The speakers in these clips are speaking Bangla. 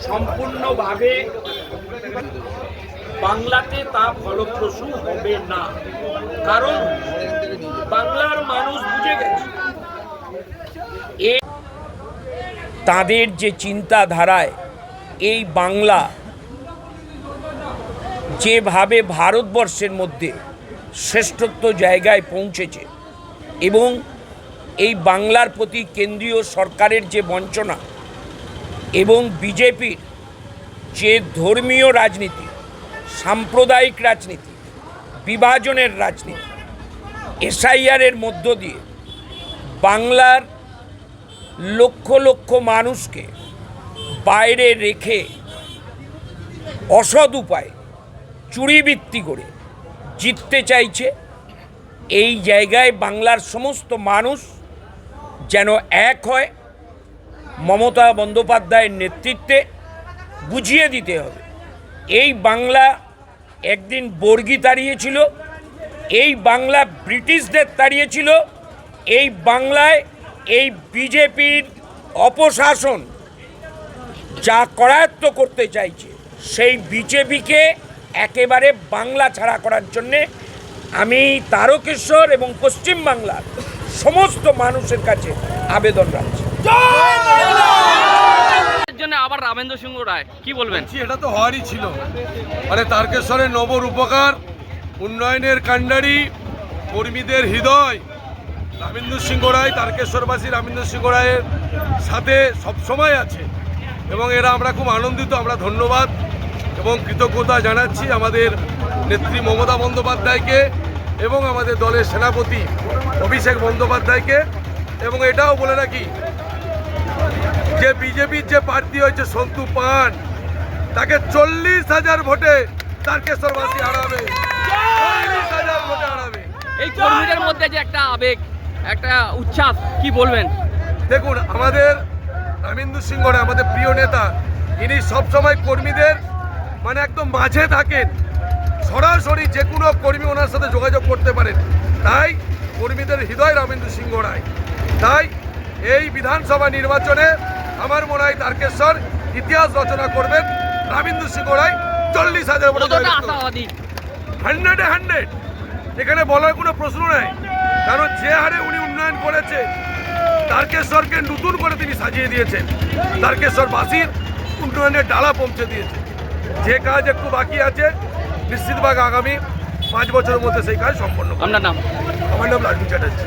সম্পূর্ণভাবে বাংলাতে তা ফলপ্রসূ হবে না, কারণ বাংলার মানুষ বুঝে গেছে তাদের যে চিন্তাধারায় এই বাংলা যেভাবে ভারতবর্ষের মধ্যে শ্রেষ্ঠত্ব জায়গায় পৌঁছেছে এবং এই বাংলার প্রতি কেন্দ্রীয় সরকারের যে বঞ্চনা এবং বিজেপির যে ধর্মীয় রাজনীতি, সাম্প্রদায়িক রাজনীতি, বিভাজনের রাজনীতি, এসআইআরের মধ্য দিয়ে বাংলার লক্ষ লক্ষ মানুষকে বাইরে রেখে অসৎ উপায়ে চুরিবৃত্তি করে জিততে চাইছে। এই জায়গায় বাংলার সমস্ত মানুষ যেন এক হয়, মমতা বন্দ্যোপাধ্যায়ের নেতৃত্বে বুঝিয়ে দিতে হবে এই বাংলা একদিন বর্গী তাড়িয়েছিল, এই বাংলা ব্রিটিশদের তাড়িয়েছিল, এই বাংলায় এই বিজেপির অপশাসন যা করায়ত্ত করতে চাইছে সেই বিজেপিকে একেবারে বাংলা ছাড়া করার জন্যে আমি তারকেশ্বর এবং পশ্চিমবাংলার সমস্ত মানুষের কাছে আবেদন রাখছি। আবার রামেন্দ্র সিংহ রায় কি বলবেন? এটা তো হওয়ারই ছিল, মানে তারকেশ্বরের নবরূপকার, উন্নয়নের কাণ্ডারি, কর্মীদের হৃদয় রামেন্দ্র সিংহ রায়, তারকেশ্বরবাসী রামেন্দ্র সিংহ রায়ের সাথে সবসময় আছে এবং এরা আমরা খুব আনন্দিত। আমরা ধন্যবাদ এবং কৃতজ্ঞতা জানাচ্ছি আমাদের নেত্রী মমতা বন্দ্যোপাধ্যায়কে এবং আমাদের দলের সেনাপতি অভিষেক বন্দ্যোপাধ্যায়কে। এবং এটাও বলে রাখি যে বিজেপির যে প্রার্থী হয়েছে সন্তু পান, তাকে 40,000 ভোটে তারকেশ্বরবাসী হারাবে, 40,000 ভোটে হারাবে। এই কর্মীদের মধ্যে যে একটা আবেগ, একটা উচ্ছ্বাস, কি বলবেন? দেখুন, আমাদের রামেন্দ্র সিংহ রায় আমাদের প্রিয় নেতা, ইনি সবসময় কর্মীদের মানে একদম মাঝে থাকেন, সরাসরি যে কোনো কর্মী ওনার সাথে যোগাযোগ করতে পারেন। তাই কর্মীদের হৃদয় রামেন্দ্র সিংহ রায়। তাই এই বিধানসভা নির্বাচনে আমার মনে হয় তারকেশ্বর ইতিহাস রচনা করবেন রামেন্দ্র সিংহ রায়। 40,000 ভোটে 100 এখানে বলার কোনো প্রশ্ন নাই, কারণ যে হারে উনি উন্নয়ন করেছে, তারকেশ্বরকে নতুন করে তিনি সাজিয়ে দিয়েছেন, তারকেশ্বরবাসীর উন্নয়নের ডালা পৌঁছে দিয়েছে। যে কাজ একটু বাকি আছে নিশ্চিতভাবে আগামী 5 বছরের মধ্যে সেই কাজ সম্পন্ন। আপনার নাম? আমার নাম লালটু চ্যাটার্জি।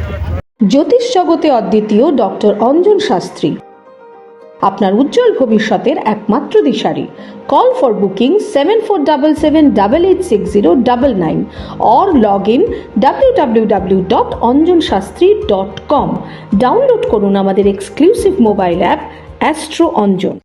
জ্যোতিষ জগতে অদ্বিতীয় ডক্টর অঞ্জন শাস্ত্রী, আপনার উজ্জ্বল ভবিষ্যতের একমাত্র দিশারি। Call for booking 7477886099 or log in www.anjanshastri.com। Download করুন আমাদের exclusive mobile app Astro Anjan.